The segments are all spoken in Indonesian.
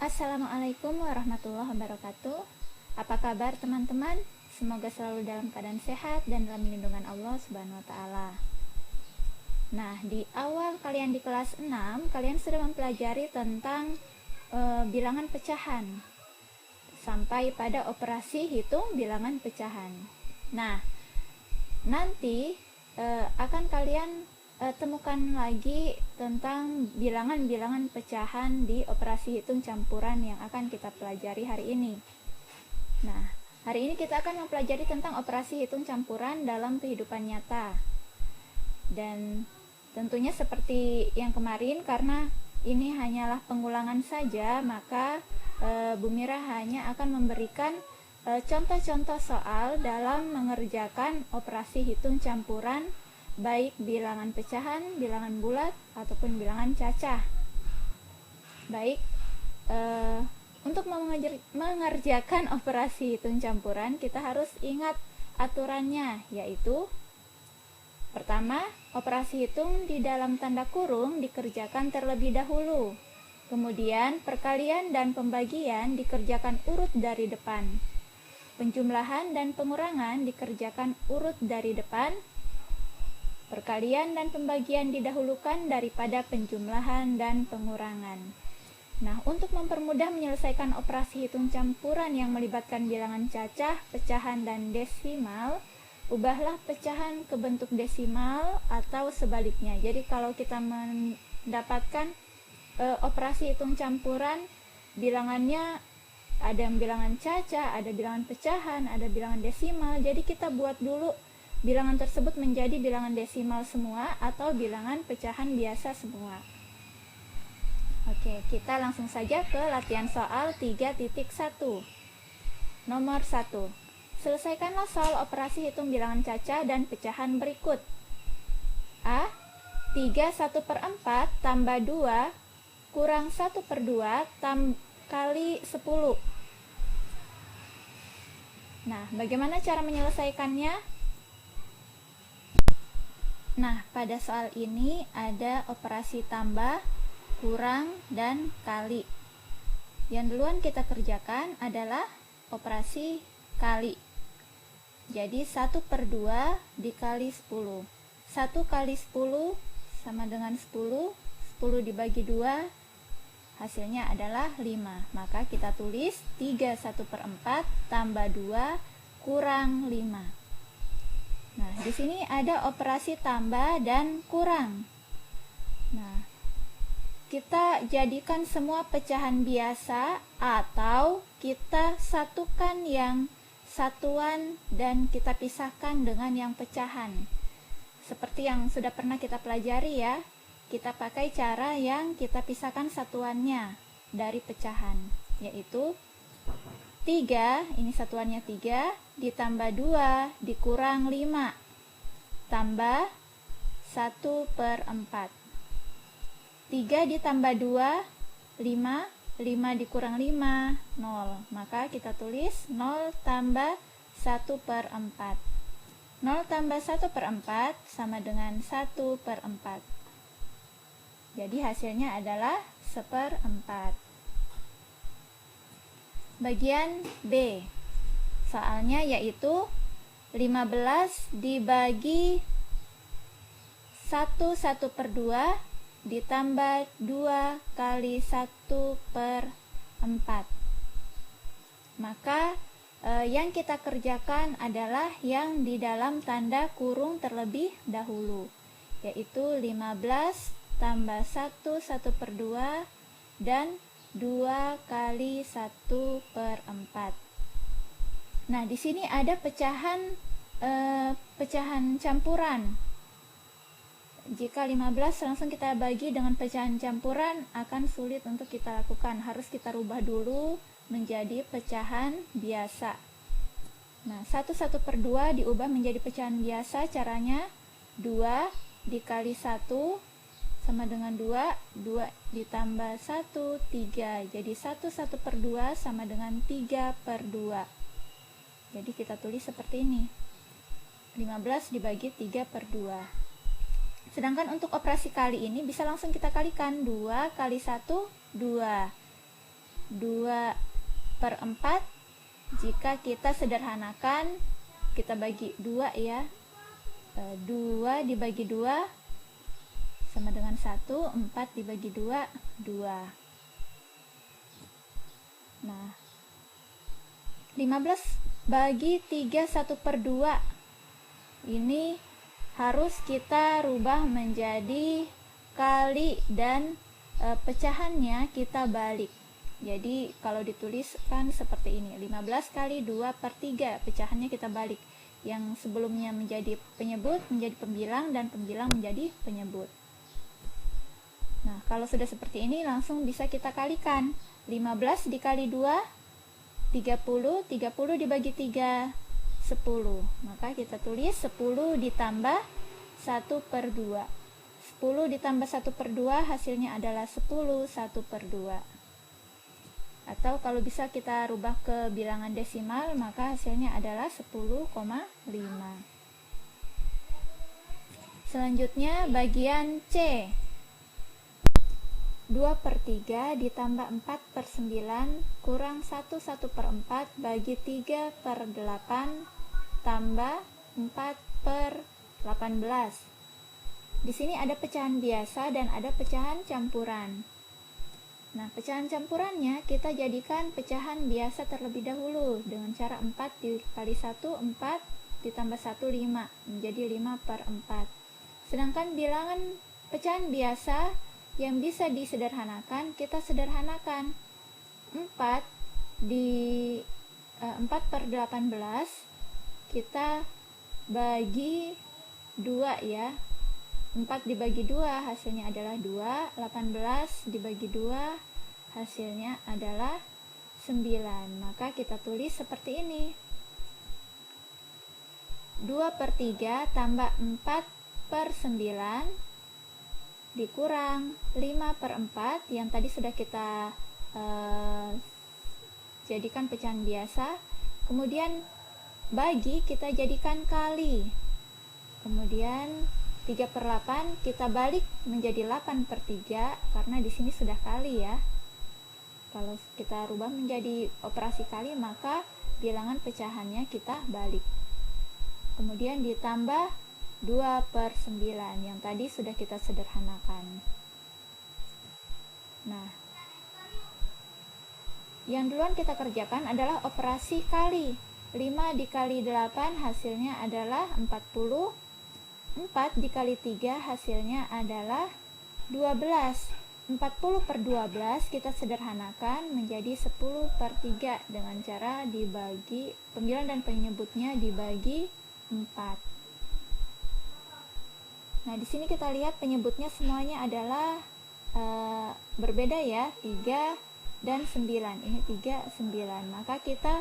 Assalamualaikum warahmatullahi wabarakatuh. Apa kabar teman-teman? Semoga selalu dalam keadaan sehat dan dalam lindungan Allah Subhanahu wa taala. Nah, di awal kalian di kelas 6, kalian sudah mempelajari tentang bilangan pecahan sampai pada operasi hitung bilangan pecahan. Nah, nanti akan kalian temukan lagi tentang bilangan-bilangan pecahan di operasi hitung campuran yang akan kita pelajari hari ini. Nah, hari ini kita akan mempelajari tentang operasi hitung campuran dalam kehidupan nyata. Dan tentunya seperti yang kemarin, karena ini hanyalah pengulangan saja, maka Bu Mira hanya akan memberikan contoh-contoh soal dalam mengerjakan operasi hitung campuran, baik bilangan pecahan, bilangan bulat, ataupun bilangan cacah. Baik, untuk mengerjakan operasi hitung campuran, kita harus ingat aturannya, yaitu pertama, operasi hitung di dalam tanda kurung dikerjakan terlebih dahulu. Kemudian, perkalian dan pembagian dikerjakan urut dari depan. Penjumlahan dan pengurangan dikerjakan urut dari depan. Perkalian dan pembagian didahulukan daripada penjumlahan dan pengurangan. Nah, untuk mempermudah menyelesaikan operasi hitung campuran yang melibatkan bilangan cacah, pecahan, dan desimal, ubahlah pecahan ke bentuk desimal atau sebaliknya. Jadi kalau kita mendapatkan operasi hitung campuran, bilangannya ada yang bilangan cacah, ada bilangan pecahan, ada bilangan desimal. Jadi kita buat dulu bilangan tersebut menjadi bilangan desimal semua atau bilangan pecahan biasa semua. Oke, kita langsung saja ke latihan soal 3.1. Nomor 1. Selesaikanlah soal operasi hitung bilangan cacah dan pecahan berikut. A. 3 1/4 tambah 2 kurang 1/2 kali 10. Nah, bagaimana cara menyelesaikannya? Nah, pada soal ini ada operasi tambah, kurang, dan kali. Yang duluan kita kerjakan adalah operasi kali. Jadi 1/2 dikali 10. 1 kali 10 sama dengan 10. 10 dibagi 2, hasilnya adalah 5. Maka kita tulis 3 1/4 tambah 2 kurang 5. Nah, di sini ada operasi tambah dan kurang. Nah, kita jadikan semua pecahan biasa atau kita satukan yang satuan dan kita pisahkan dengan yang pecahan. Seperti yang sudah pernah kita pelajari ya, kita pakai cara yang kita pisahkan satuannya dari pecahan, yaitu 3, ini satuannya 3, ditambah 2, dikurang 5, tambah 1/4. 3 ditambah 2, 5, 5 dikurang 5, 0. Maka kita tulis 0 tambah 1/4. 0 tambah 1/4 sama dengan 1/4. Jadi hasilnya adalah 1/4. Bagian B, soalnya yaitu 15 dibagi 1/2 ditambah 2 kali 1/4. Maka yang kita kerjakan adalah yang di dalam tanda kurung terlebih dahulu, yaitu 15 tambah 1/2 dan 2 kali 1/4. Nah, di sini ada pecahan campuran. Jika 15 langsung kita bagi dengan pecahan campuran akan sulit untuk kita lakukan. Harus kita rubah dulu menjadi pecahan biasa. Nah, 1/2 diubah menjadi pecahan biasa. Caranya 2 dikali 1 sama dengan 2, 2 ditambah 1, 3. Jadi 1/2 sama dengan 3/2. Jadi kita tulis seperti ini. 15 dibagi 3/2. Sedangkan untuk operasi kali ini bisa langsung kita kalikan. 2 kali 1, 2. 2/4. Jika kita sederhanakan, kita bagi 2 ya. 2 dibagi 2 sama dengan 1, 4 dibagi 2, 2. Nah, 15 bagi 3 1/2. Ini harus kita rubah menjadi kali dan pecahannya kita balik. Jadi kalau dituliskan seperti ini, 15 kali 2/3, pecahannya kita balik. Yang sebelumnya menjadi penyebut menjadi pembilang dan pembilang menjadi penyebut. Nah, kalau sudah seperti ini langsung bisa kita kalikan. 15 dikali 2, 30, 30 dibagi 3, 10. Maka kita tulis 10 ditambah 1/2. 10 ditambah 1/2 hasilnya adalah 10 1/2. Atau kalau bisa kita rubah ke bilangan desimal, maka hasilnya adalah 10,5. Selanjutnya bagian C. 2/3 ditambah 4/9 kurang 1/4 bagi 3/8 tambah 4/18. Di sini ada pecahan biasa dan ada pecahan campuran. Nah, pecahan campurannya kita jadikan pecahan biasa terlebih dahulu dengan cara 4 dikali 1, 4 ditambah 1, 5, menjadi 5/4. Sedangkan bilangan pecahan biasa yang bisa disederhanakan, kita sederhanakan. 4 4/18 kita bagi 2 ya. 4 dibagi 2 hasilnya adalah 2, 18 dibagi 2 hasilnya adalah 9. Maka kita tulis seperti ini. 2/3 tambah 4/9 dikurang 5/4 yang tadi sudah kita jadikan pecahan biasa. Kemudian bagi kita jadikan kali. Kemudian 3/8 kita balik menjadi 8/3 karena di sini sudah kali ya. Kalau kita rubah menjadi operasi kali, maka bilangan pecahannya kita balik. Kemudian ditambah 2/9 yang tadi sudah kita sederhanakan. Nah, yang duluan kita kerjakan adalah operasi kali. 5 dikali 8 hasilnya adalah 40. 4 dikali 3 hasilnya adalah 12. 40/12 kita sederhanakan menjadi 10/3 dengan cara dibagi pembilang dan penyebutnya dibagi 4. Nah, di sini kita lihat penyebutnya semuanya adalah berbeda ya, 3 dan 9. Ini 3, 9. Maka kita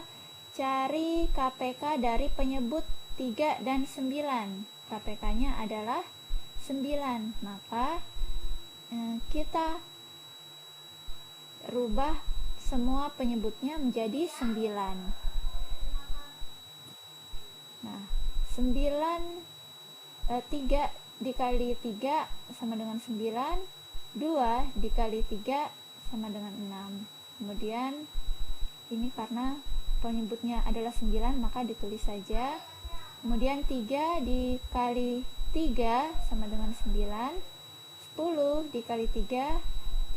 cari KPK dari penyebut 3 dan 9. KPK-nya adalah 9. Maka kita rubah semua penyebutnya menjadi 9. Nah, 3 dikali 3 sama dengan 9, 2 dikali 3 sama dengan 6. Kemudian ini karena penyebutnya adalah 9 maka ditulis saja. Kemudian 3 dikali 3 sama dengan 9, 10 dikali 3,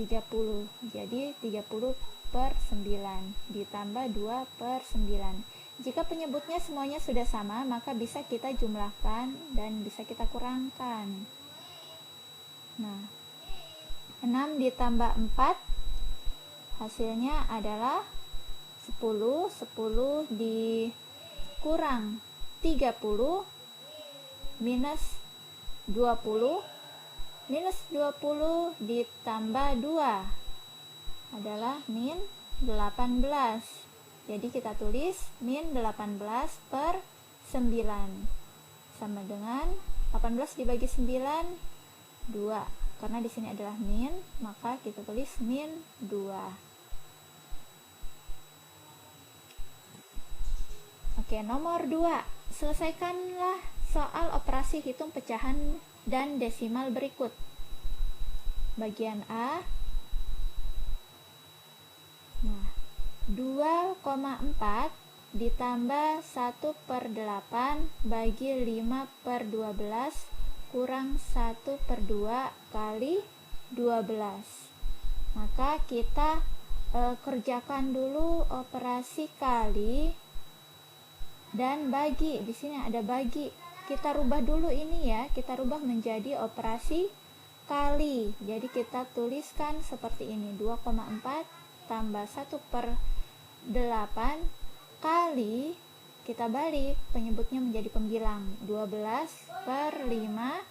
30. Jadi 30/9 ditambah 2/9. Jika penyebutnya semuanya sudah sama, maka bisa kita jumlahkan dan bisa kita kurangkan. Nah, 6 ditambah 4 hasilnya adalah 10. 10 dikurang 30 minus 20. Minus 20 ditambah 2 adalah min 18. Jadi kita tulis min 18/9 sama dengan 18 dibagi 9, 2. Karena di sini adalah min, maka kita tulis min 2. Oke, nomor 2. Selesaikanlah soal operasi hitung pecahan dan desimal berikut. Bagian A. Nah, 2,4 ditambah 1/8 bagi 5/12 kurang 1/2 kali 12. Maka kita kerjakan dulu operasi kali dan bagi. Di sini ada bagi. Kita rubah dulu ini ya, kita rubah menjadi operasi kali. Jadi kita tuliskan seperti ini, 2,4 tambah 1/8 kali, kita balik, penyebutnya menjadi pembilang, 12/5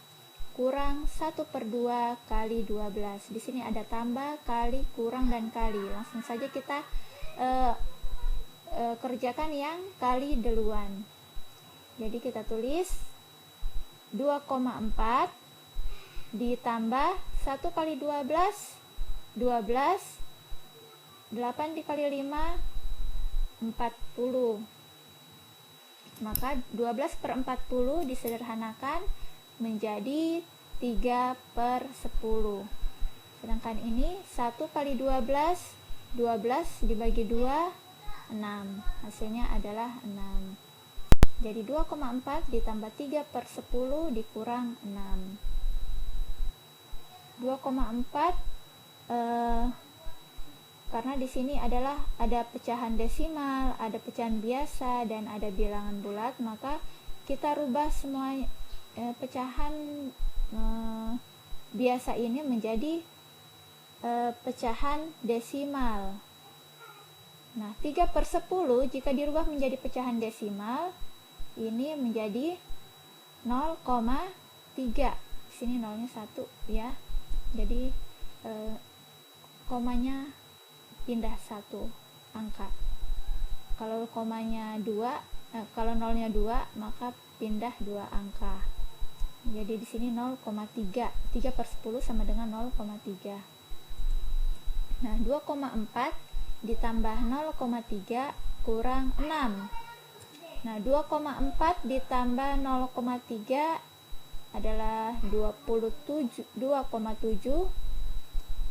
kurang 1/2 kali 12. Di sini ada tambah, kali, kurang, dan kali. Langsung saja kita kerjakan yang kali duluan. Jadi kita tulis 2,4 ditambah 1 kali 12, 12, 8 dikali 5, 40. Maka 12/40 disederhanakan menjadi 3/10. Sedangkan ini 1 kali 12, 12 dibagi 2, 6. Hasilnya adalah 6. Jadi 2,4 ditambah 3/10 dikurang 6. 2,4 karena di sini adalah ada pecahan desimal, ada pecahan biasa, dan ada bilangan bulat, maka kita rubah semua pecahan biasa ini menjadi pecahan desimal. Nah, 3/10 jika dirubah menjadi pecahan desimal, ini menjadi 0,3. Di sini nolnya 1 ya. Jadi komanya pindah 1 angka. Kalau komanya 2, kalau nolnya 2, maka pindah 2 angka. Jadi di sini 0,3. 3/10 sama dengan 0,3. Nah, 2,4 ditambah 0,3 kurang 6. Nah, 2,4 ditambah 0,3 adalah 2,7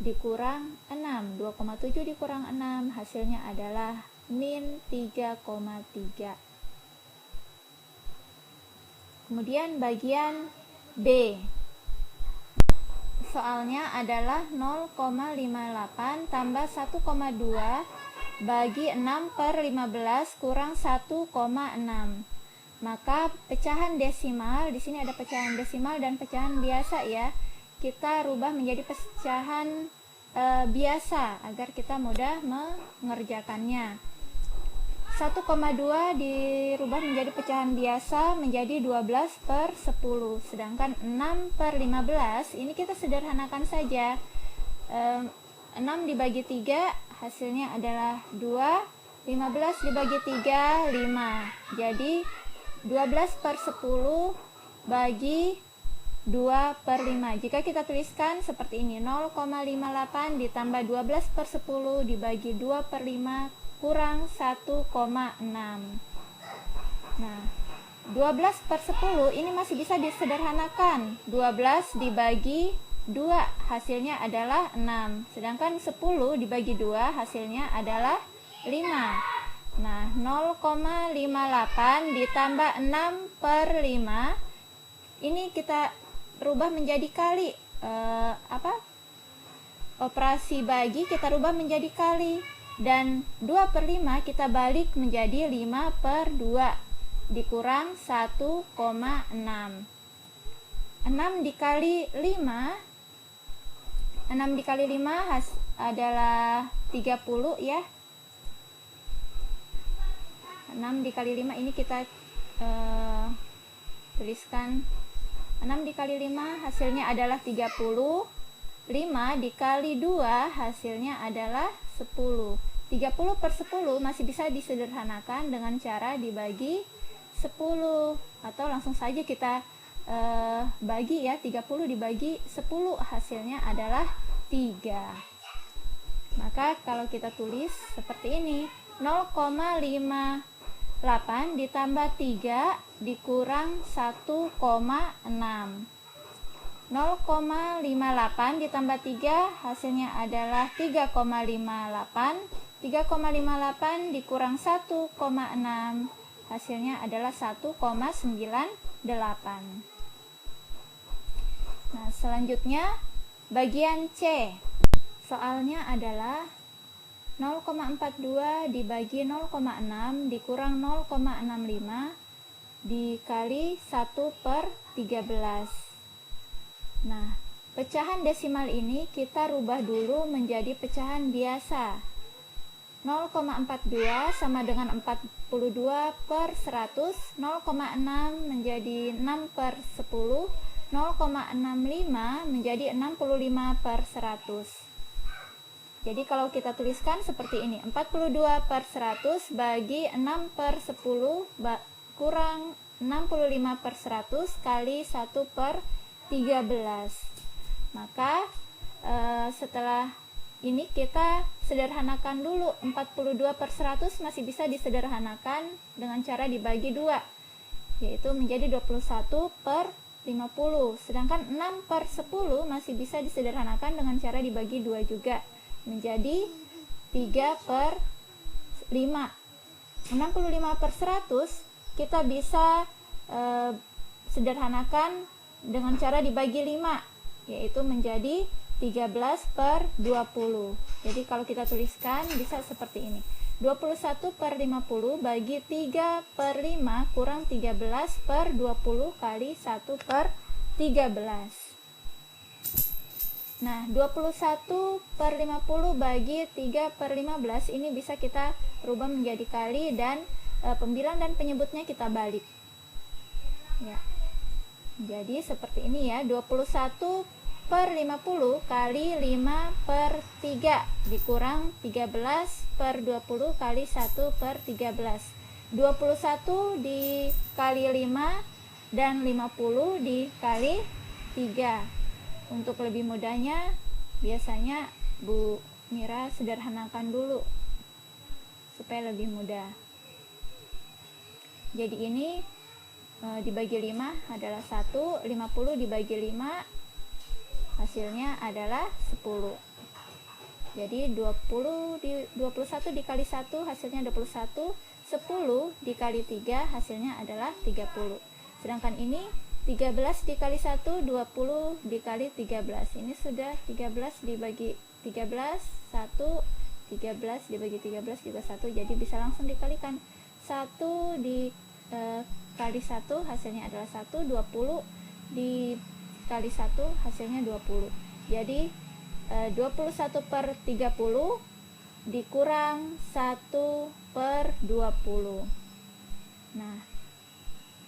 dikurang 6. 2,7 dikurang 6 hasilnya adalah min 3,3. Kemudian bagian B. Soalnya adalah 0,58 tambah 1,2 bagi 6/15 kurang 1,6. Maka pecahan desimal, di sini ada pecahan desimal dan pecahan biasa ya. Kita rubah menjadi pecahan biasa agar kita mudah mengerjakannya. 1,2 dirubah menjadi pecahan biasa menjadi 12/10. Sedangkan 6/15 ini kita sederhanakan saja. 6 dibagi 3 hasilnya adalah 2. 15 dibagi 3, 5. Jadi 12/10 bagi 2/5. Jika kita tuliskan seperti ini, 0,58 ditambah 12/10 dibagi 2/5 kurang 1,6. Nah, 12/10 ini masih bisa disederhanakan. 12 dibagi 2 hasilnya adalah 6. Sedangkan 10 dibagi 2 hasilnya adalah 5. Nah, 0,58 ditambah 6/5 ini kita rubah menjadi kali. Operasi bagi kita rubah menjadi kali. Dan 2/5 kita balik menjadi 5/2 dikurang 1,6. 6 dikali 5 adalah 30 ya. 6 dikali 5 ini kita tuliskan. 6 dikali 5 hasilnya adalah 30. 5 dikali 2 hasilnya adalah 10. 30/10 masih bisa disederhanakan dengan cara dibagi 10. Atau langsung saja kita bagi ya, 30 dibagi 10 hasilnya adalah 3. Maka kalau kita tulis seperti ini, 0,58 ditambah 3 dikurang 1,6. 0,58 ditambah 3 hasilnya adalah 3,58 3,58 dikurang 1,6 hasilnya adalah 1,98. Nah, selanjutnya bagian C. Soalnya adalah 0,42 dibagi 0,6 dikurang 0,65 dikali 1/13. Nah, pecahan desimal ini kita rubah dulu menjadi pecahan biasa. 0,42 sama dengan 42/100, 0,6 menjadi 6/10, 0,65 menjadi 65/100. Jadi kalau kita tuliskan seperti ini, 42/100 bagi 6/10 kurang 65/100 kali 1/13. Maka setelah ini kita sederhanakan dulu. 42/100 masih bisa disederhanakan dengan cara dibagi 2, yaitu menjadi 21/50. Sedangkan 6/10 masih bisa disederhanakan dengan cara dibagi 2 juga, menjadi 3/5. 65/100 kita bisa sederhanakan dengan cara dibagi 5, yaitu menjadi 13/20. Jadi kalau kita tuliskan bisa seperti ini. 21/50 bagi 3/5 kurang 13/20 kali 1/13. Nah, 21/50 bagi 3/15 ini bisa kita rubah menjadi kali dan pembilang dan penyebutnya kita balik. Ya. Jadi seperti ini ya, 21/50 kali 5/3 dikurang 13/20 kali 1/13. 21 dikali 5 dan 50 dikali 3. Untuk lebih mudahnya biasanya Bu Mira sederhanakan dulu supaya lebih mudah. Jadi ini dibagi 5 adalah 1, 50 dibagi 5 hasilnya adalah 10. Jadi 21 dikali 1 hasilnya 21, 10 dikali 3 hasilnya adalah 30. Sedangkan ini 13 dikali 1, 20 dikali 13. Ini sudah 13 dibagi 13, 1, 13 dibagi 13 juga 1, jadi bisa langsung dikalikan. 1 dikali 1 hasilnya adalah 1, 20 dikali 1 hasilnya 20. Jadi 21/30 dikurang 1/20. Nah,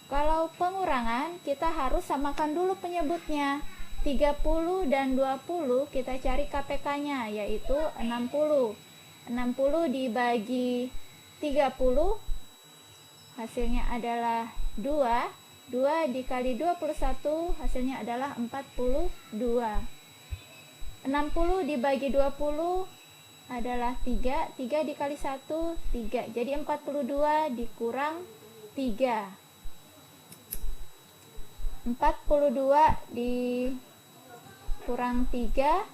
kalau pengurangan kita harus samakan dulu penyebutnya. 30 dan 20 kita cari KPK-nya, yaitu 60. 60 dibagi 30 hasilnya adalah 2. 2 dikali 21 hasilnya adalah 42. 60 dibagi 20 adalah 3. 3 dikali 1, 3. Jadi 42 dikurang 3. 42 dikurang 3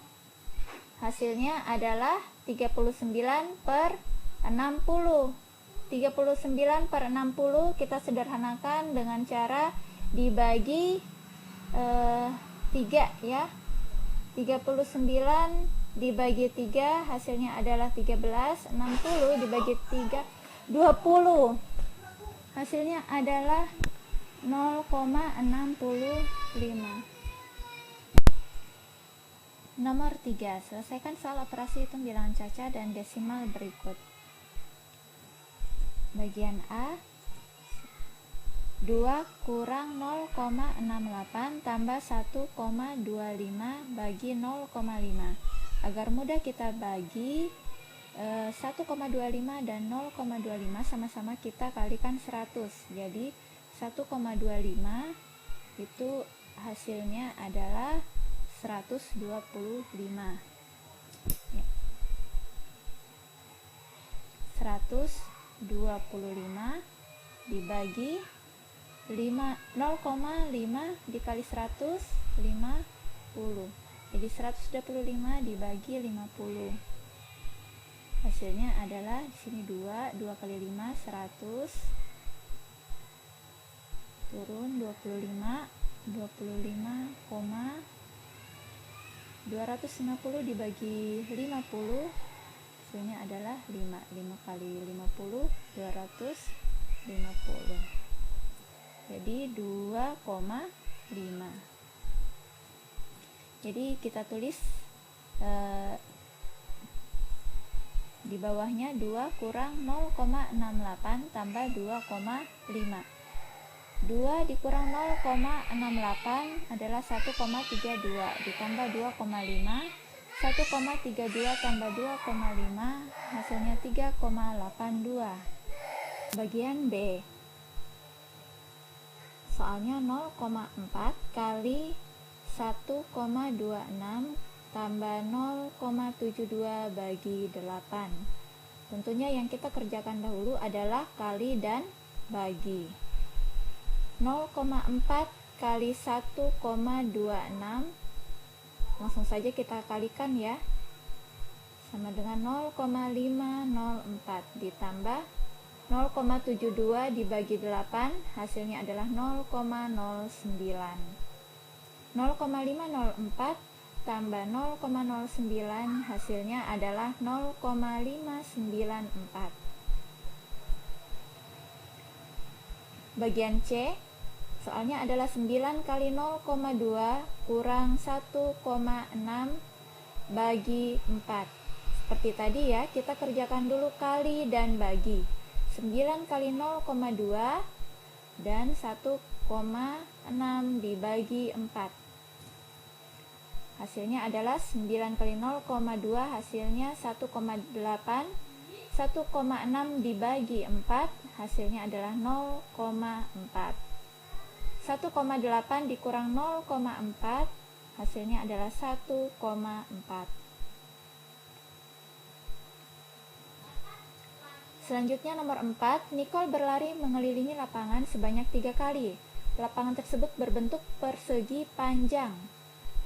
hasilnya adalah 39/60. 39/60 kita sederhanakan dengan cara dibagi 3 ya. 39 dibagi 3 hasilnya adalah 13. 60 dibagi 3 20 hasilnya adalah 0,65. Nomor 3, selesaikan soal operasi hitung bilangan caca dan desimal berikut. Bagian A, 2 kurang 0,68 tambah 1,25 bagi 0,5. Agar mudah kita bagi 1,25 dan 0,25 sama-sama kita kalikan 100. Jadi 1,25 itu hasilnya adalah 125 ya. 125 dibagi 0,5 dikali 100 50. Jadi 125 dibagi 50. Hasilnya adalah di sini 2 kali 5 100, turun 25,250 dibagi 50, hasilnya adalah 5 kali 50 250, jadi 2,5. Jadi kita tulis di bawahnya 2 kurang 0,68 tambah 2,5. 2 dikurang 0,68 adalah 1,32 ditambah 2,5. 1,32 tambah 2,5 hasilnya 3,82. Bagian B. Soalnya 0,4 kali 1,26 tambah 0,72 bagi 8. Tentunya yang kita kerjakan dahulu adalah kali dan bagi. 0,4 kali 1,26 langsung saja kita kalikan ya, sama dengan 0,504 ditambah 0,72 dibagi 8 hasilnya adalah 0,09. 0,504 tambah 0,09 hasilnya adalah 0,594. Bagian C, soalnya adalah 9 kali 0,2 kurang 1,6 bagi 4. Seperti tadi ya, kita kerjakan dulu kali dan bagi. 9 kali 0,2 dan 1,6 dibagi 4. Hasilnya adalah 9 kali 0,2 hasilnya 1,8. 1,6 dibagi 4 hasilnya adalah 0,4. 1,8 dikurang 0,4 hasilnya adalah 1,4. Selanjutnya nomor 4, Nicole berlari mengelilingi lapangan sebanyak 3 kali. Lapangan tersebut berbentuk persegi panjang.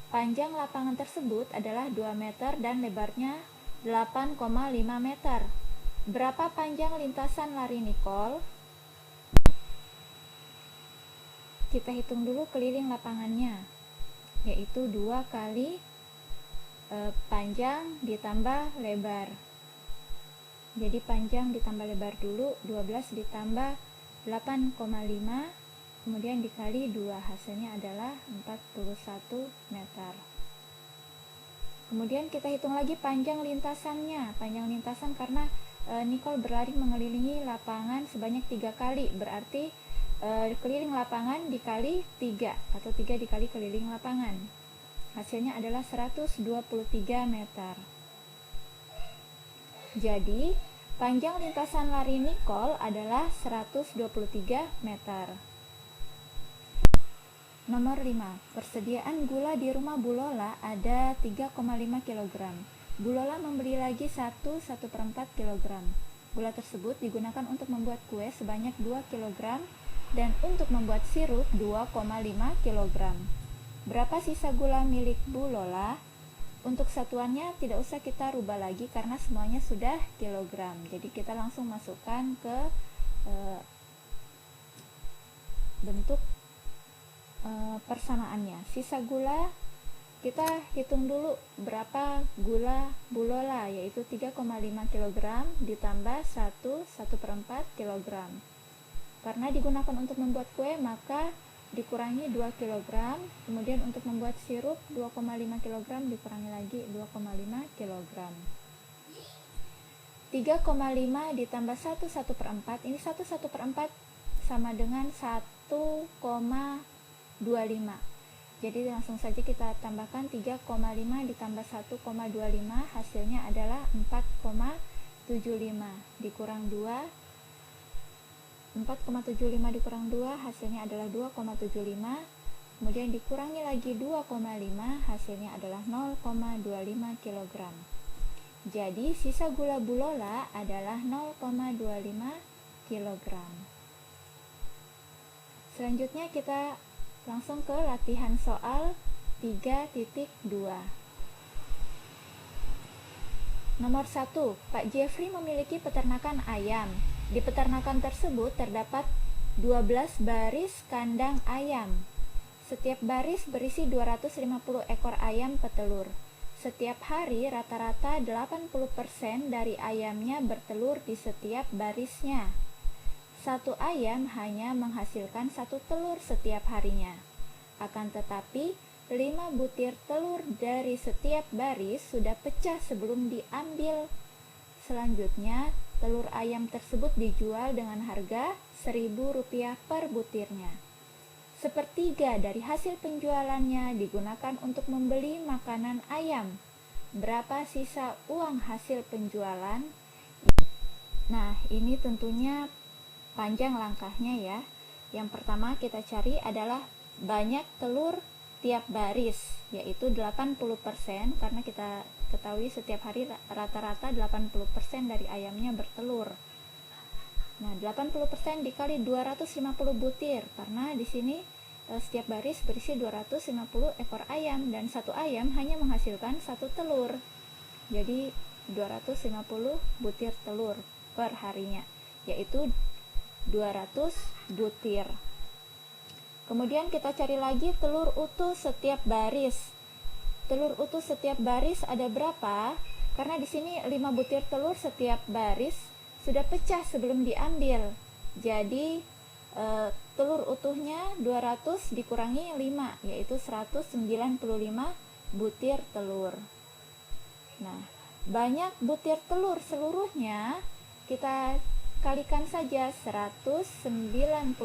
Panjang lapangan tersebut adalah 2 meter dan lebarnya 8,5 meter. Berapa panjang lintasan lari Nicole? Kita hitung dulu keliling lapangannya, yaitu 2 kali panjang ditambah lebar. Jadi panjang ditambah lebar dulu, 12 ditambah 8,5, kemudian dikali 2, hasilnya adalah 41 meter. Kemudian kita hitung lagi panjang lintasannya. Panjang lintasan karena Nicole berlari mengelilingi lapangan sebanyak 3 kali, berarti keliling lapangan dikali 3 atau 3 dikali keliling lapangan. Hasilnya adalah 123 meter. Jadi, panjang lintasan lari Nicole adalah 123 meter. Nomor 5. Persediaan gula di rumah Bu Lola ada 3,5 kg. Bu Lola membeli lagi 1/4 kg. Gula tersebut digunakan untuk membuat kue sebanyak 2 kg dan untuk membuat sirup 2,5 kg. Berapa sisa gula milik Bu Lola? Untuk satuannya tidak usah kita rubah lagi karena semuanya sudah kilogram. Jadi kita langsung masukkan ke bentuk persamaannya. Sisa gula kita hitung dulu berapa gula Bu Lola, yaitu 3,5 kg ditambah 1/4 kg. Karena digunakan untuk membuat kue, maka dikurangi 2 kg, kemudian untuk membuat sirup 2,5 kg dikurangi lagi 2,5 kg. 3,5 ditambah 1/4, ini 1/4 sama dengan 1,25. Jadi langsung saja kita tambahkan 3,5 ditambah 1,25, hasilnya adalah 4,75 dikurang 2. 4,75 dikurang 2 hasilnya adalah 2,75, kemudian dikurangi lagi 2,5 hasilnya adalah 0,25 kg. Jadi sisa gula Bu Lola adalah 0,25 kg. Selanjutnya kita langsung ke latihan soal 3.2. Nomor 1, Pak Jeffrey memiliki peternakan ayam. Di peternakan tersebut terdapat 12 baris kandang ayam. Setiap baris berisi 250 ekor ayam petelur. Setiap hari rata-rata 80% dari ayamnya bertelur di setiap barisnya. Satu ayam hanya menghasilkan satu telur setiap harinya. Akan tetapi, 5 butir telur dari setiap baris sudah pecah sebelum diambil. Selanjutnya, telur ayam tersebut dijual dengan harga Rp1.000 per butirnya. Sepertiga dari hasil penjualannya digunakan untuk membeli makanan ayam. Berapa sisa uang hasil penjualan? Nah, ini tentunya panjang langkahnya ya. Yang pertama kita cari adalah banyak telur tiap baris, yaitu 80%, karena kita ketahui setiap hari rata-rata 80% dari ayamnya bertelur. Nah, 80% dikali 250 butir, karena di sini setiap baris berisi 250 ekor ayam dan satu ayam hanya menghasilkan satu telur. Jadi 250 butir telur per harinya, yaitu 200 butir. Kemudian kita cari lagi telur utuh setiap baris. Telur utuh setiap baris ada berapa? Karena di sini 5 butir telur setiap baris sudah pecah sebelum diambil. Jadi telur utuhnya 200 dikurangi 5, yaitu 195 butir telur. Nah, banyak butir telur seluruhnya kita kalikan saja 195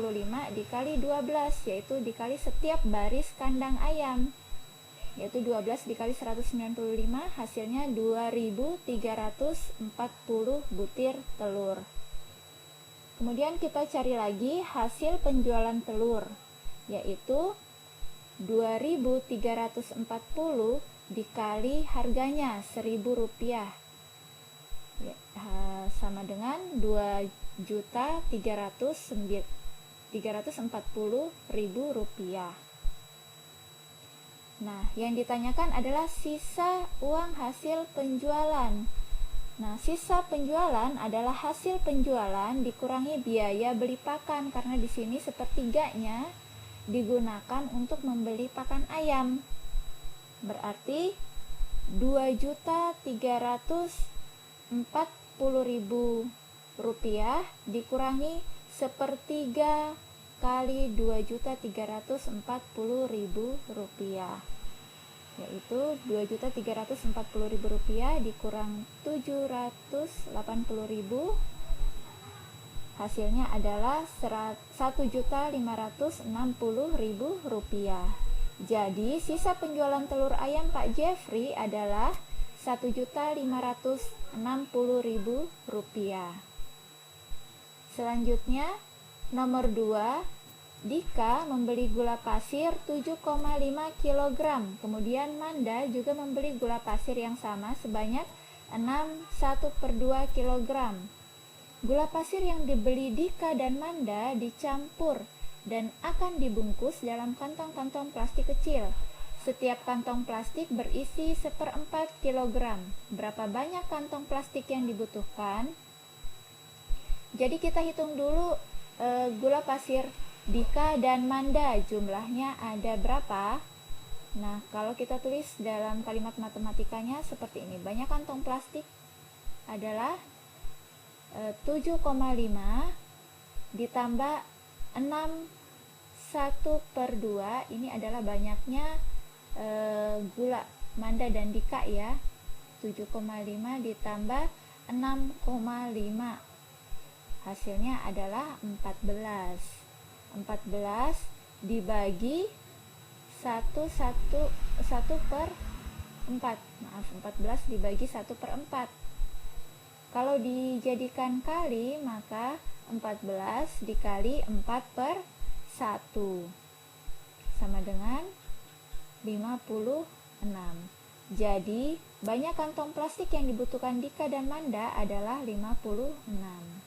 dikali 12, yaitu dikali setiap baris kandang ayam, yaitu 12 dikali 195, hasilnya 2340 butir telur. Kemudian kita cari lagi hasil penjualan telur, yaitu 2340 dikali harganya Rp1.000, ya, sama dengan 2.340.000 rupiah. Nah, yang ditanyakan adalah sisa uang hasil penjualan. Nah, sisa penjualan adalah hasil penjualan dikurangi biaya beli pakan, karena di sini sepertiganya digunakan untuk membeli pakan ayam. Berarti 2.340.000 rupiah dikurangi sepertiga kali 2.340.000 rupiah, yaitu 2.340.000 rupiah dikurang 780.000, hasilnya adalah 1.560.000 rupiah. Jadi sisa penjualan telur ayam Pak Jeffrey adalah 1.560.000 rupiah. Selanjutnya nomor 2, Dika membeli gula pasir 7,5 kg. Kemudian Manda juga membeli gula pasir yang sama sebanyak 1/2 kg. Gula pasir yang dibeli Dika dan Manda dicampur dan akan dibungkus dalam kantong-kantong plastik kecil. Setiap kantong plastik berisi 1/4 kg. Berapa banyak kantong plastik yang dibutuhkan? Jadi kita hitung dulu gula pasir Dika dan Manda, jumlahnya ada berapa? Nah, kalau kita tulis dalam kalimat matematikanya seperti ini. Banyak kantong plastik adalah 7,5 ditambah 6 1/2, ini adalah banyaknya gula Manda dan Dika ya. 7,5 ditambah 6,5, hasilnya adalah 14 dibagi 1/4. 14 dibagi 1/4. Kalau dijadikan kali, maka 14 dikali 4/1 sama dengan 56. Jadi banyak kantong plastik yang dibutuhkan Dika dan Manda adalah 56.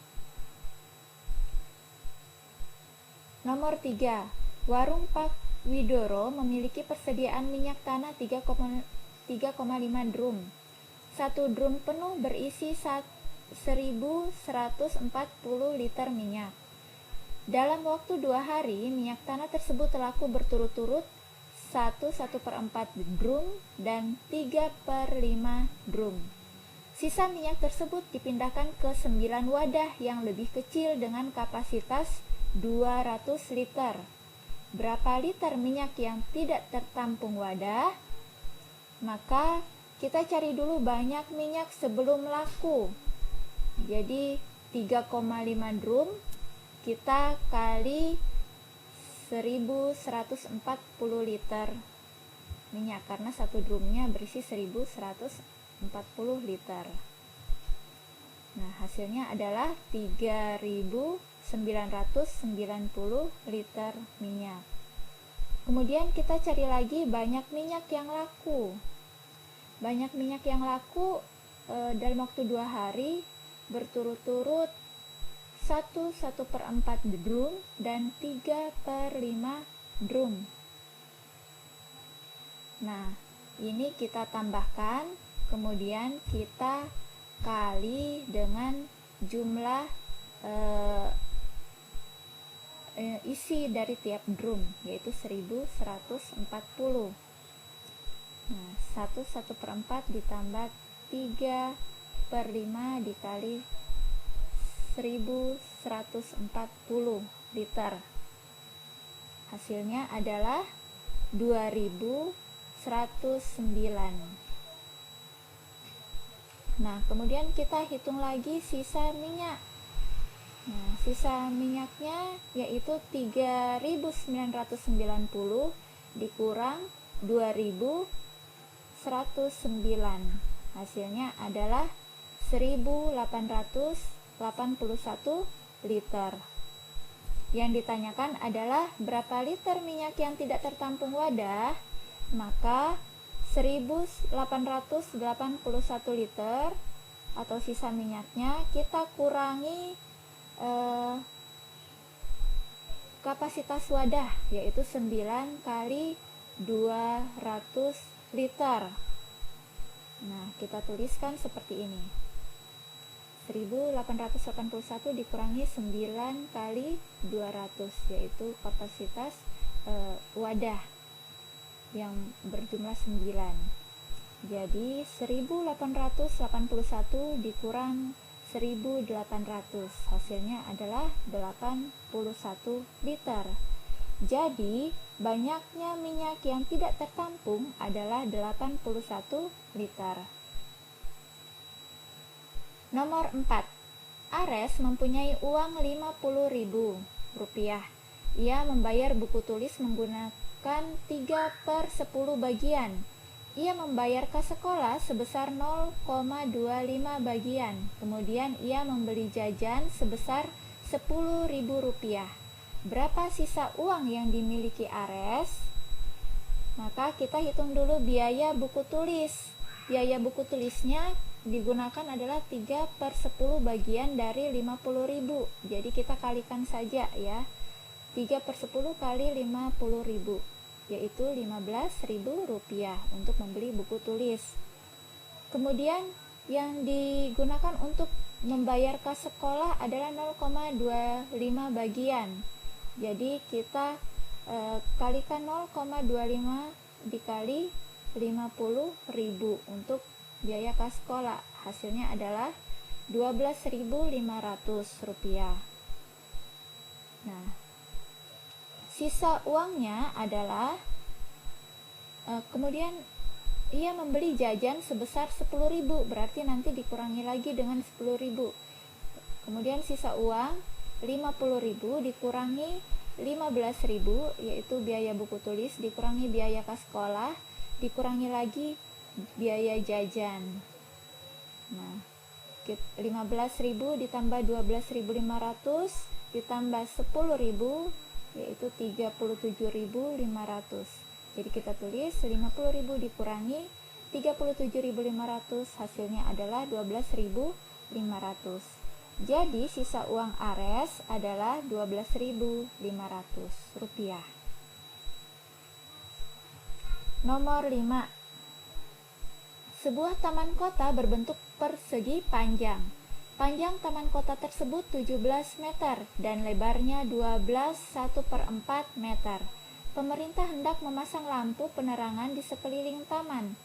Nomor 3, warung Pak Widoro memiliki persediaan minyak tanah 3,5 drum. Satu drum penuh berisi 1140 liter minyak. Dalam waktu 2 hari, minyak tanah tersebut laku berturut-turut 1/4 drum dan 3/5 drum. Sisa minyak tersebut dipindahkan ke 9 wadah yang lebih kecil dengan kapasitas 200 liter. Berapa liter minyak yang tidak tertampung wadah? Maka kita cari dulu banyak minyak sebelum laku. Jadi 3,5 drum kita kali 1140 liter minyak, karena satu drumnya berisi 1140 liter. Nah, hasilnya adalah 3990 liter minyak. Kemudian kita cari lagi banyak minyak yang laku. Banyak minyak yang laku dalam waktu 2 hari berturut-turut 1/4 drum dan 3/5 drum. Nah, ini kita tambahkan, kemudian kita kali dengan jumlah isi dari tiap drum, yaitu 1140. Nah, 1/4 ditambah 3/5 dikali 1140 liter. Hasilnya adalah 2109. Nah, kemudian kita hitung lagi sisa minyak. Nah, sisa minyaknya yaitu 3990 dikurang 2109. Hasilnya adalah 1881 liter. Yang ditanyakan adalah berapa liter minyak yang tidak tertampung wadah, maka 1881 liter atau sisa minyaknya kita kurangi kapasitas wadah, yaitu 9 kali 200 liter. Nah, kita tuliskan seperti ini. 1881 dikurangi 9 kali 200, yaitu kapasitas wadah yang berjumlah 9. Jadi 1881 dikurang 1800, hasilnya adalah 81 liter. Jadi banyaknya minyak yang tidak tertampung adalah 81 liter. Nomor 4. Ares mempunyai uang Rp50.000. Ia membayar buku tulis menggunakan 3/10 bagian. Ia membayar kas sekolah sebesar 0,25 bagian. Kemudian ia membeli jajan sebesar Rp10.000. Berapa sisa uang yang dimiliki Ares? Maka kita hitung dulu biaya buku tulis. Biaya buku tulisnya digunakan adalah 3/10 bagian dari 50.000. Jadi kita kalikan saja ya. 3/10 kali 50.000, yaitu Rp15.000 untuk membeli buku tulis. Kemudian yang digunakan untuk membayar kas sekolah adalah 0,25 bagian. Jadi kita kalikan 0,25 dikali 50.000 untuk biaya kas sekolah. Hasilnya adalah Rp12.500. Nah, sisa uangnya adalah kemudian ia membeli jajan sebesar 10.000, berarti nanti dikurangi lagi dengan 10.000. Kemudian sisa uang 50.000 dikurangi 15.000, yaitu biaya buku tulis, dikurangi biaya kas sekolah, dikurangi lagi biaya jajan. Nah, 15.000 ditambah 12.500 ditambah 10.000, yaitu 37.500. Jadi kita tulis 50.000 dikurangi 37.500, hasilnya adalah 12.500. Jadi sisa uang Ares adalah Rp12.500. Nomor 5. Sebuah taman kota berbentuk persegi panjang. Panjang taman kota tersebut 17 meter dan lebarnya 12,1/4 meter. Pemerintah hendak memasang lampu penerangan di sekeliling taman.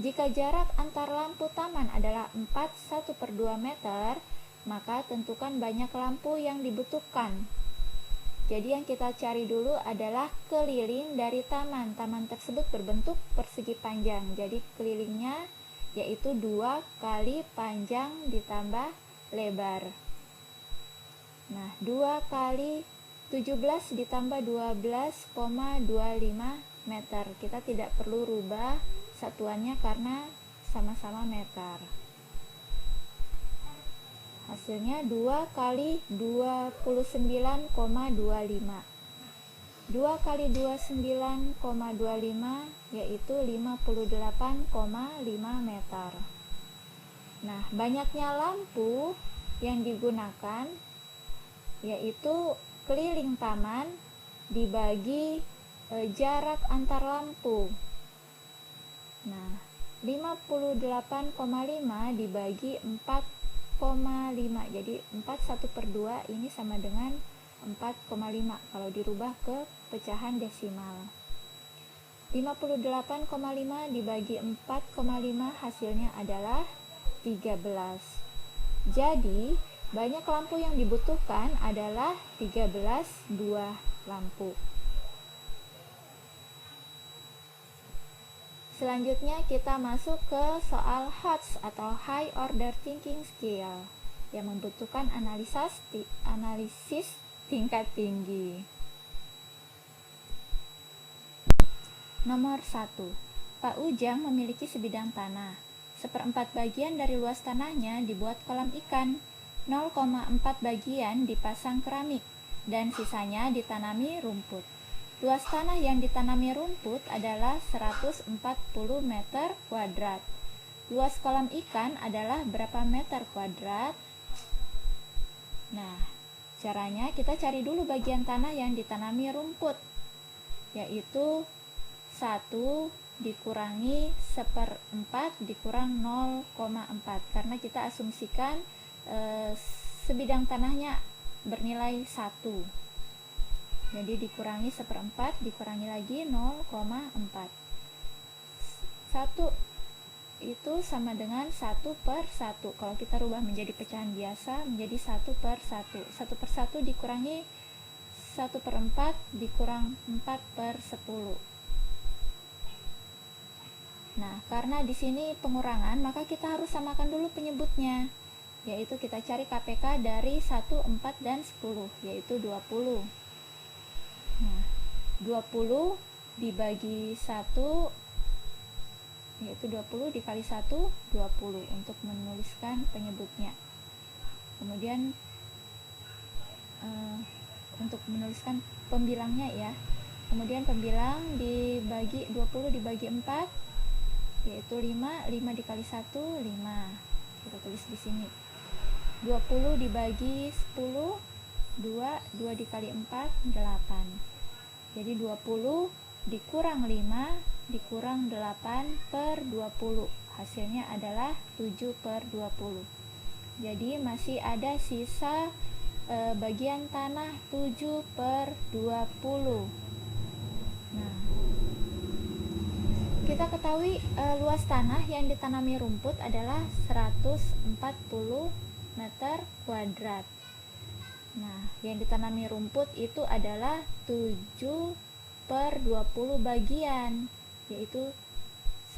Jika jarak antar lampu taman adalah 4,1/2 meter, maka tentukan banyak lampu yang dibutuhkan. Jadi yang kita cari dulu adalah keliling dari taman. Taman tersebut berbentuk persegi panjang. Jadi kelilingnya yaitu 2 kali panjang ditambah lebar. Nah, 2 kali 17 ditambah 12,25 meter. Kita tidak perlu rubah satuannya karena sama-sama meter. Hasilnya 2 kali 29,25. 2 kali 29,25 yaitu 58,5 meter. Nah, banyaknya lampu yang digunakan yaitu keliling taman dibagi jarak antar lampu. Nah, 58,5 dibagi 4,5. Jadi 4/1/2 ini sama dengan 4,5 kalau dirubah ke pecahan desimal. 58,5 dibagi 4,5 hasilnya adalah 13. Jadi, banyak lampu yang dibutuhkan adalah 13 buah lampu. Selanjutnya kita masuk ke soal HOTS atau High Order Thinking Skill yang membutuhkan analisis tingkat tinggi. Nomor 1. Pak Ujang memiliki sebidang tanah. 1/4 bagian dari luas tanahnya dibuat kolam ikan, 0,4 bagian dipasang keramik, dan sisanya ditanami rumput. Luas tanah yang ditanami rumput adalah 140 meter kuadrat. Luas kolam ikan adalah berapa meter kuadrat? Nah, caranya kita cari dulu bagian tanah yang ditanami rumput, yaitu 1 dikurangi 1/4 dikurang 0,4, karena kita asumsikan sebidang tanahnya bernilai 1. Jadi dikurangi 1/4 dikurangi lagi 0,4. 1 itu sama dengan 1/1. Kalau kita rubah menjadi pecahan biasa menjadi 1/1. 1/1 dikurangi 1/4 dikurang 4/10. Nah, karena di sini pengurangan, maka kita harus samakan dulu penyebutnya, yaitu kita cari KPK dari 1, 4, dan 10, yaitu 20. Nah, 20 dibagi 1 yaitu 20 dikali 1, 20 untuk menuliskan penyebutnya. Kemudian untuk menuliskan pembilangnya ya. Kemudian pembilang dibagi 20 dibagi 4 yaitu 5, 5 dikali 1, 5. Kita tulis di sini. 20 dibagi 10, 2 dikali 4, 8. Jadi 20 dikurang 5 dikurang 8/20. Hasilnya adalah 7/20. Jadi masih ada sisa bagian tanah 7/20. Nah, kita ketahui luas tanah yang ditanami rumput adalah 140 meter kuadrat. Nah, yang ditanami rumput itu adalah 7/20 bagian, yaitu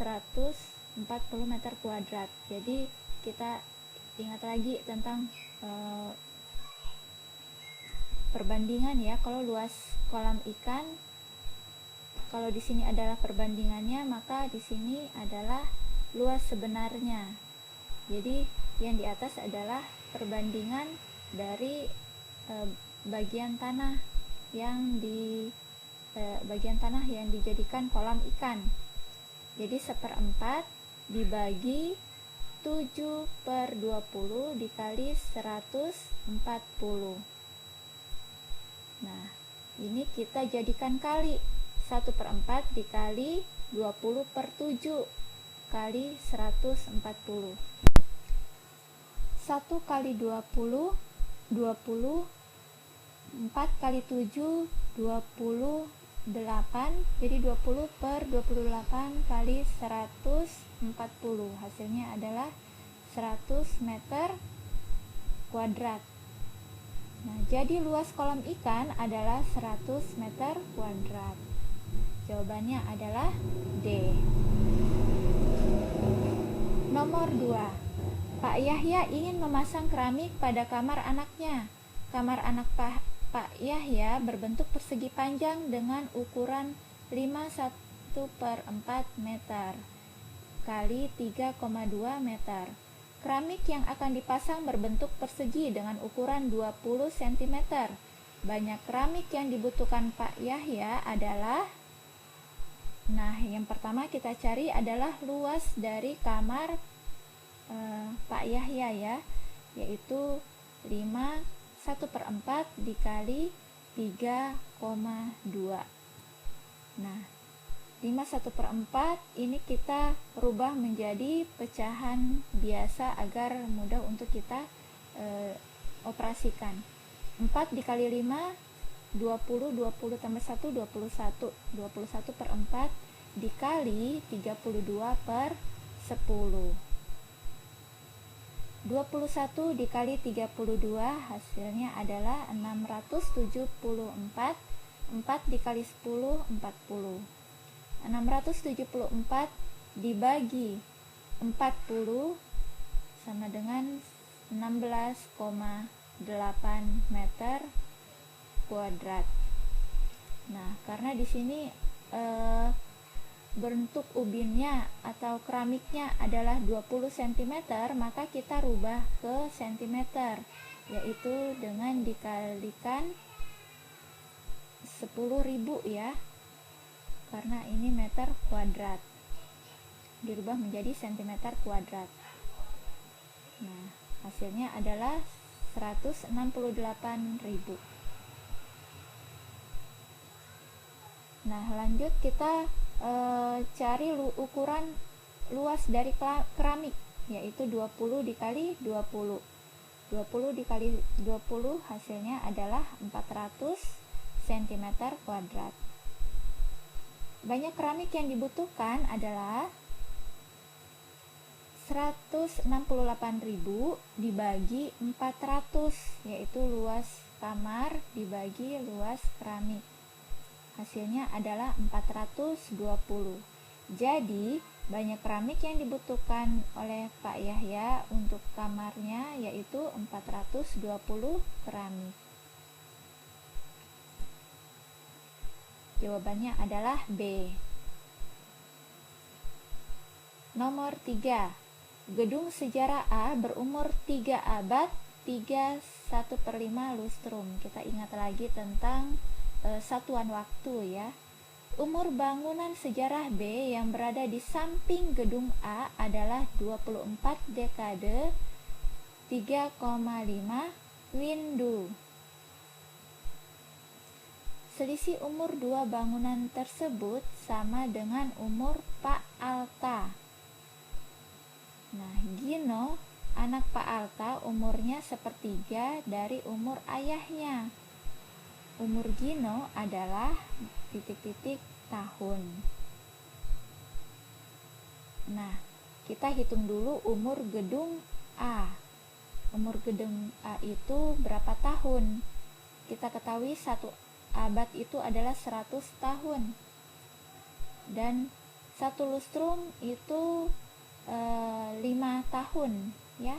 140 meter kuadrat. Jadi kita ingat lagi tentang perbandingan ya. Kalau luas kolam ikan, kalau di sini adalah perbandingannya, maka di sini adalah luas sebenarnya. Jadi yang di atas adalah perbandingan dari bagian tanah yang dijadikan kolam ikan. Jadi 1/4 dibagi 7/20 dikali 140. Nah, ini kita jadikan kali. 1/4 dikali 20/7 kali 140. 1 kali 20, 20. 4 kali 7, 28. Jadi 20 per 28 kali 140. Hasilnya adalah 100 meter kuadrat. Nah, jadi luas kolam ikan adalah 100 meter kuadrat. Jawabannya adalah D. Nomor 2. Pak Yahya ingin memasang keramik pada kamar anaknya. Kamar anak Pak Yahya berbentuk persegi panjang dengan ukuran 51/4 meter kali 3,2 meter. Keramik yang akan dipasang berbentuk persegi dengan ukuran 20 cm. Banyak keramik yang dibutuhkan Pak Yahya adalah, nah, yang pertama kita cari adalah luas dari kamar Pak Yahya ya, yaitu 1/4 dikali 3,2. Nah, 51/4 ini kita rubah menjadi pecahan biasa agar mudah untuk kita operasikan. 4 dikali 5, 20, 20 tambah 1, 21. 21/4 dikali 32/10. 21 dikali 32 hasilnya adalah 674. 4 dikali 10, 40. 674 dibagi 40 sama dengan 16,8 meter kuadrat. Nah, karena di sini bentuk ubinnya atau keramiknya adalah 20 cm, maka kita rubah ke cm, yaitu dengan dikalikan 10.000 ya, karena ini meter kuadrat, dirubah menjadi cm kuadrat. Nah, hasilnya adalah 168.000. Nah, lanjut kita cari ukuran luas dari keramik, yaitu 20 dikali 20. 20 dikali 20 hasilnya adalah 400 cm kuadrat. Banyak keramik yang dibutuhkan adalah 168.000 dibagi 400, yaitu luas kamar dibagi luas keramik. Hasilnya adalah 420. Jadi, banyak keramik yang dibutuhkan oleh Pak Yahya untuk kamarnya yaitu 420 keramik. Jawabannya adalah B. Nomor 3. Gedung sejarah A berumur 3 abad, 3/1/5 lustrum. Kita ingat lagi tentang satuan waktu ya. Umur bangunan sejarah B yang berada di samping gedung A adalah 24 dekade, 3,5 windu. Selisih umur dua bangunan tersebut sama dengan umur Pak Alta. Nah, Gino, anak Pak Alta, umurnya sepertiga dari umur ayahnya. Umur Gino adalah titik-titik tahun. Nah, kita hitung dulu umur gedung A. Umur gedung A itu berapa tahun? Kita ketahui 1 abad itu adalah 100 tahun. Dan 1 lustrum itu 5 tahun ya.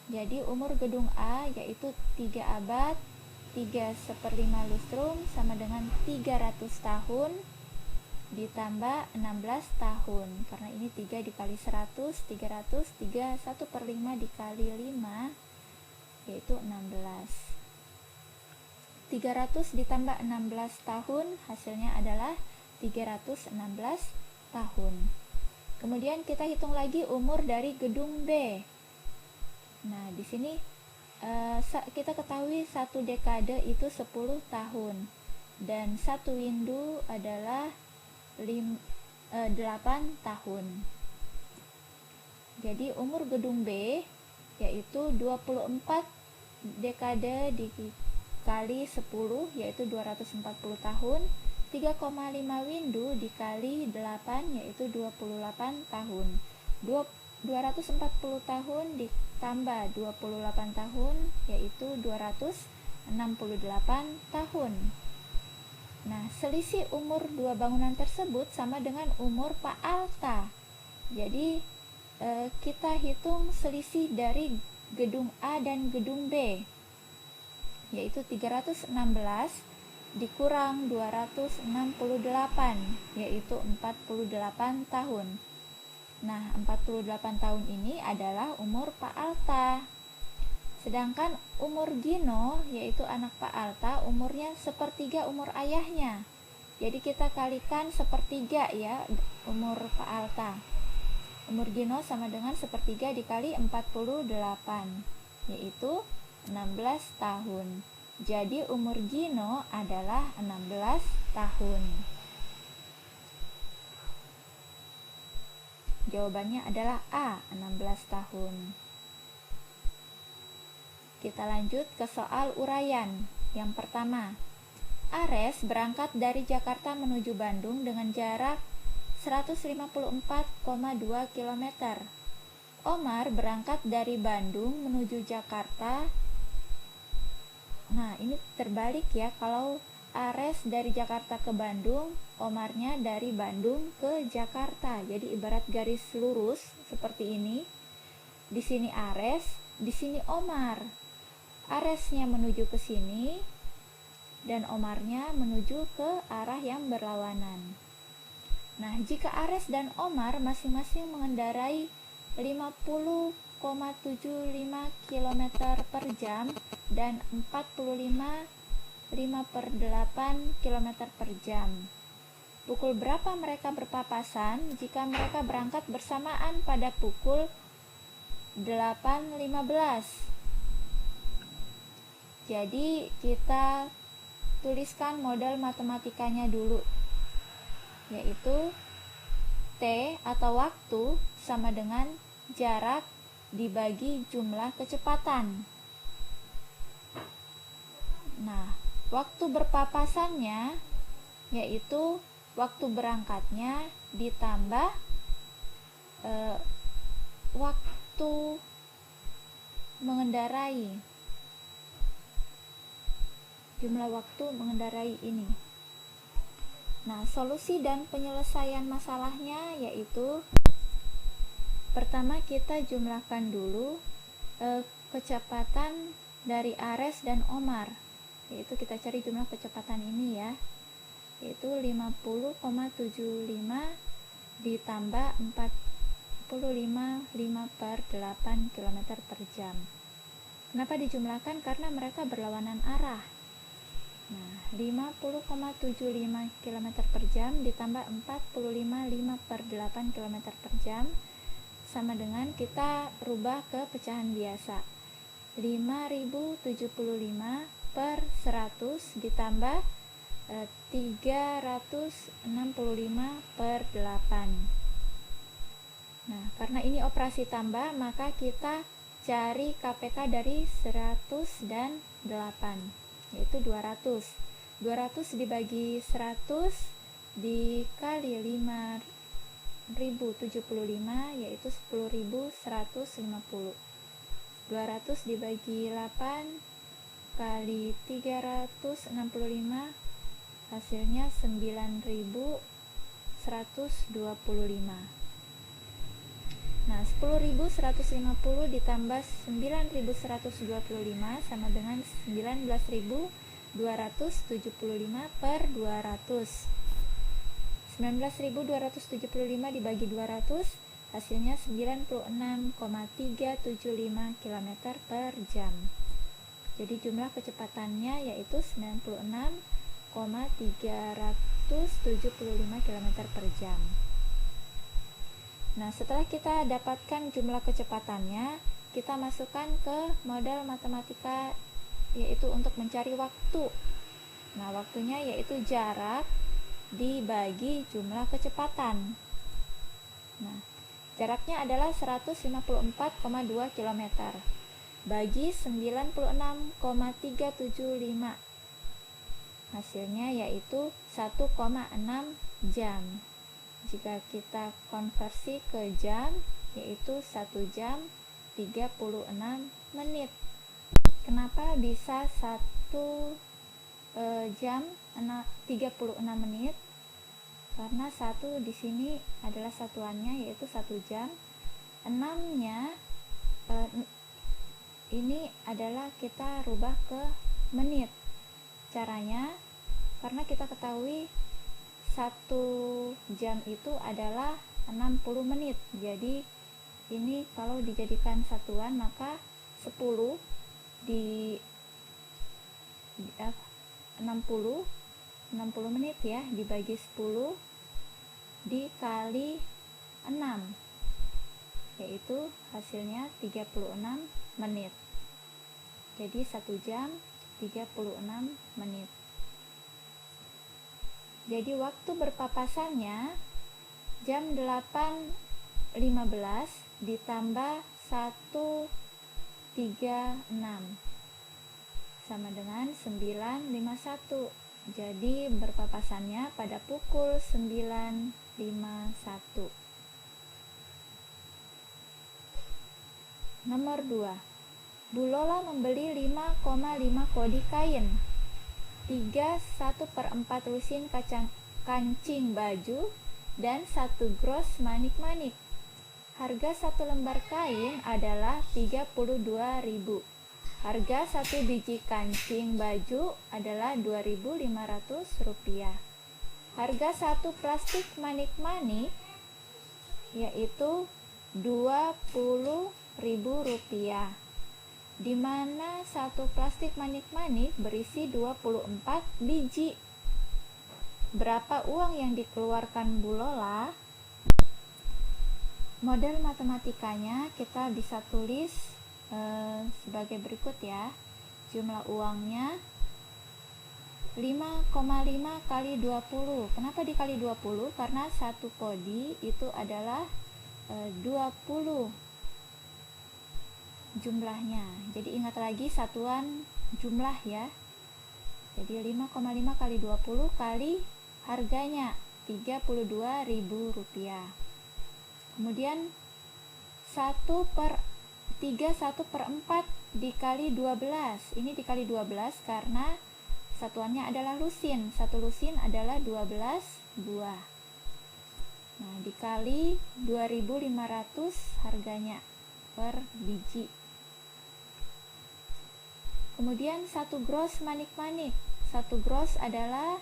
Jadi umur gedung A yaitu 3 abad, 3/1/5 lustrum sama dengan 300 tahun ditambah 16 tahun, karena ini 3 dikali 100, 300, 1/5 dikali 5 yaitu 16. 300 ditambah 16 tahun hasilnya adalah 316 tahun. Kemudian kita hitung lagi umur dari gedung B. Nah, di sini kita ketahui 1 dekade itu 10 tahun dan 1 windu adalah 8 tahun. Jadi umur gedung B yaitu 24 dekade dikali 10 yaitu 240 tahun, 3,5 windu dikali 8 yaitu 28 tahun. 240 tahun ditambah 28 tahun yaitu 268 tahun. Nah, selisih umur dua bangunan tersebut sama dengan umur Pak Alta. Jadi kita hitung selisih dari gedung A dan gedung B, yaitu 316 dikurang 268, yaitu 48 tahun. Nah, 48 tahun ini adalah umur Pak Alta. Sedangkan umur Gino, yaitu anak Pak Alta, umurnya sepertiga umur ayahnya. Jadi kita kalikan sepertiga ya umur Pak Alta. Umur Gino sama dengan sepertiga dikali 48, yaitu 16 tahun. Jadi umur Gino adalah 16 tahun. Jawabannya adalah A, 16 tahun. Kita lanjut ke soal uraian. Yang pertama, Ares berangkat dari Jakarta menuju Bandung dengan jarak 154,2 km. Omar berangkat dari Bandung menuju Jakarta. Nah, ini terbalik ya. Kalau Ares dari Jakarta ke Bandung, Omarnya dari Bandung ke Jakarta. Jadi ibarat garis lurus seperti ini. Di sini Ares, di sini Omar. Aresnya menuju ke sini dan Omarnya menuju ke arah yang berlawanan. Nah, jika Ares dan Omar masing-masing mengendarai 50,75 km per jam dan 45,8 km per jam. Pukul berapa mereka berpapasan jika mereka berangkat bersamaan pada pukul 8.15? Jadi kita tuliskan model matematikanya dulu, yaitu T atau waktu sama dengan jarak dibagi jumlah kecepatan. Nah, waktu berpapasannya yaitu waktu berangkatnya ditambah waktu mengendarai, jumlah waktu mengendarai ini. Nah, solusi dan penyelesaian masalahnya yaitu pertama kita jumlahkan dulu kecepatan dari Ares dan Omar, yaitu kita cari jumlah kecepatan ini ya, yaitu 50,75 ditambah 45,5 per 8 km per jam. Kenapa dijumlahkan? Karena mereka berlawanan arah. Nah, 50,75 km per jam ditambah 45,5 per 8 km per jam sama dengan kita rubah ke pecahan biasa. 5075 per 100 ditambah 365 per 8. Nah, karena ini operasi tambah, maka kita cari KPK dari 100 dan 8, yaitu 200. 200 dibagi 100 dikali 5.075 yaitu 10.150. 200 dibagi 8 kali 365 hasilnya 9.125. Nah, 10.150 ditambah 9.125 sama dengan 19.275 per 200. 19.275 dibagi 200 hasilnya 96,375 km per jam. Jadi jumlah kecepatannya yaitu 96,375 km per jam. Nah, setelah kita dapatkan jumlah kecepatannya, kita masukkan ke model matematika yaitu untuk mencari waktu. Nah, waktunya yaitu jarak dibagi jumlah kecepatan. Nah, Jaraknya adalah 154,2 km bagi 96,375. Hasilnya yaitu 1,6 jam. Jika kita konversi ke jam, yaitu 1 jam 36 menit. Kenapa bisa 1 jam 36 menit? Karena 1 di sini adalah satuannya, yaitu 1 jam. 6-nya ini adalah kita rubah ke menit. Caranya, karena kita ketahui 1 jam itu adalah 60 menit. Jadi ini kalau dijadikan satuan, maka 10 di 60 menit ya, dibagi 10 dikali 6, yaitu hasilnya 36 menit. Jadi 1 jam 36 menit. Jadi waktu berpapasannya jam 8.15 ditambah 1.36 sama dengan 9.51. Jadi berpapasannya pada pukul 9.51. Nomor 2. Bu Lola membeli 5,5 kodi kain, 3 1/4 lusin kancing baju, dan 1 gros manik-manik. Harga 1 lembar kain adalah 32.000. Harga 1 biji kancing baju adalah Rp2.500. Harga 1 plastik manik-manik yaitu Rp20.000, di mana 1 plastik manik-manik berisi 24 biji. Berapa uang yang dikeluarkan Bu Lola? Model matematikanya kita bisa tulis sebagai berikut ya. Jumlah uangnya 5,5 kali 20. Kenapa dikali 20? Karena 1 kodi itu adalah 20 jumlahnya. Jadi ingat lagi satuan jumlah ya. Jadi 5,5 kali 20 kali harganya Rp32.000. Kemudian 1/4 dikali 12. Ini dikali 12 karena satuannya adalah lusin. 1 lusin adalah 12 buah. Nah, dikali 2.500 harganya per biji. Kemudian 1 gros manik-manik. 1 gros adalah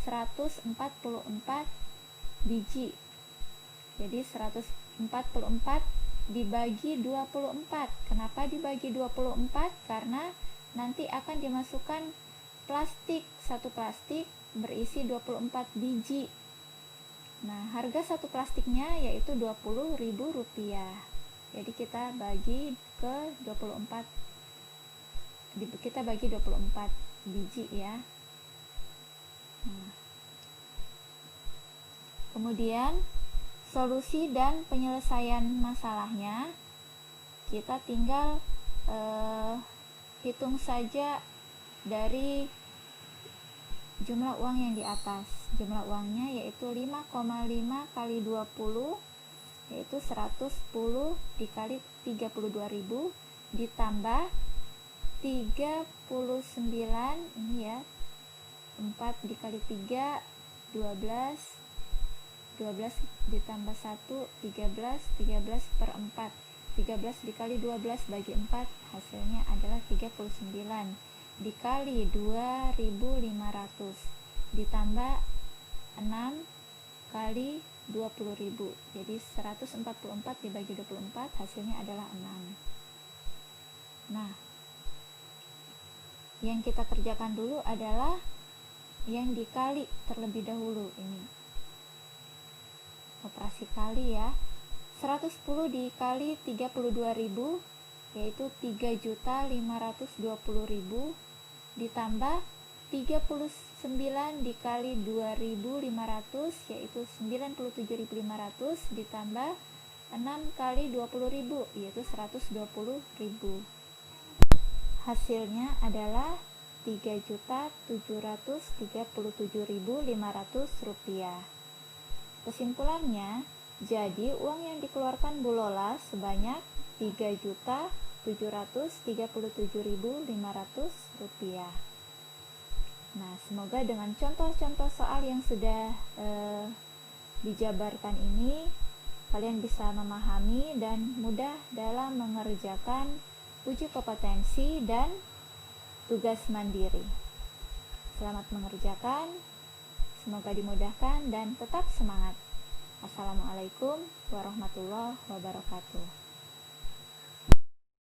144 biji. Jadi 144 dibagi 24. Kenapa dibagi 24? Karena nanti akan dimasukkan plastik. 1 plastik berisi 24 biji. Nah, harga 1 plastiknya yaitu Rp20.000. Jadi kita bagi ke 24. Kita bagi 24 biji ya. Nah, kemudian solusi dan penyelesaian masalahnya, kita tinggal hitung saja dari jumlah uang yang di atas. Jumlah uangnya yaitu 5,5 kali 20 yaitu 110 dikali 32.000 ditambah 39 ini ya, 4 dikali 3 12 ditambah 1 13 per 4. 13 dikali 12 bagi 4 hasilnya adalah 39 dikali 2.500 ditambah 6 kali 20.000. Jadi 144 dibagi 24 hasilnya adalah 6. Nah, yang kita kerjakan dulu adalah yang dikali terlebih dahulu. Ini operasi kali ya. 110 dikali 32.000 yaitu 3.520.000 ditambah 39 dikali 2.500 yaitu 97.500 ditambah 6 kali 20.000, yaitu 120.000. Hasilnya adalah Rp3.737.500. Kesimpulannya, jadi uang yang dikeluarkan Bu Lola sebanyak Rp3.737.500. Nah, semoga dengan contoh-contoh soal yang sudah dijabarkan ini, kalian bisa memahami dan mudah dalam mengerjakan uji kompetensi dan tugas mandiri. Selamat mengerjakan, semoga dimudahkan dan tetap semangat. Assalamualaikum warahmatullahi wabarakatuh.